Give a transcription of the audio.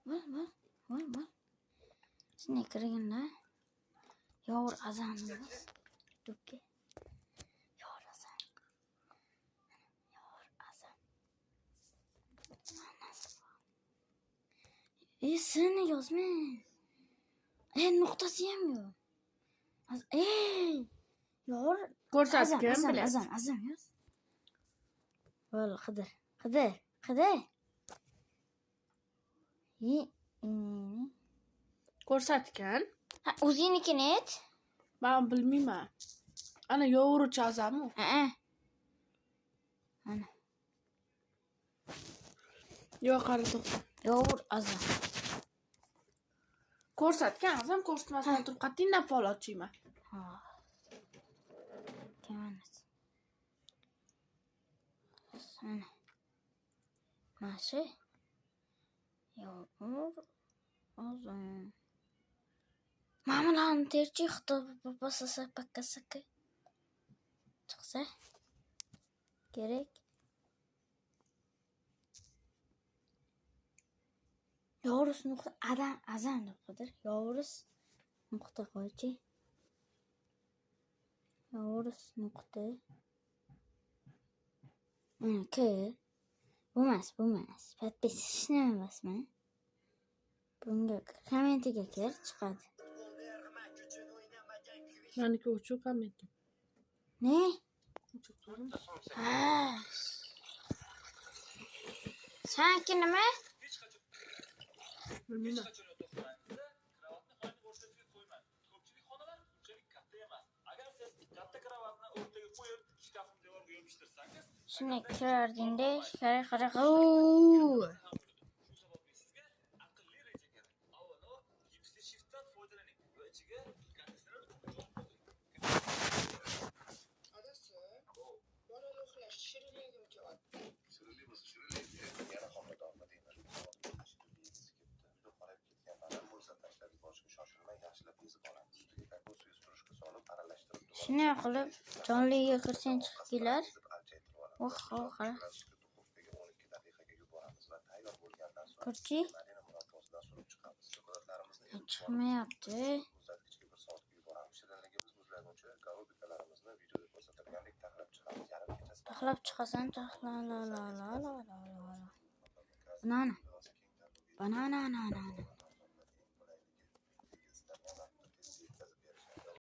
Voy. Shunday kirganda yovur azamimiz. Do'kka. Yovur azam. Seni yozma. Nuqtasi ham yo'q. Yovur Ko'rsatgan biladi. azam yoz. Bo'l, qidir. Ko'rsatgan. Ha, o'zingnikini ayt. Men bilmayman. Ana yovuruvchi azamu. Ana. Yo'q, qara to'xta. Yovur azam. Ko'rsatgan azam ko'rsatmasdan turib qattingdan fol ochayman. Ha. Keyin. Ana. Mashi. Yovur azam. Mamalarni terchi xitob bosasa pakkasaka. Chiqsa kerak. Yovurus nuqta azam deb qo'ydir. Yovurus nuqta qo'ychi. Yovurus nuqta. K. Bo'lmas. Podpisni emasmi? Bunga kommentiga kir, chiqadi. Meniki o'chib komment. Ne? Ha. Sanki nima? Bilmayman. Shuni kirdingda, qara. Shunday qilib jonliga kirsang chiqib kelar. Qara. Ko'rchi? Chiqmayapti. Taxlab chiqasan, Banana.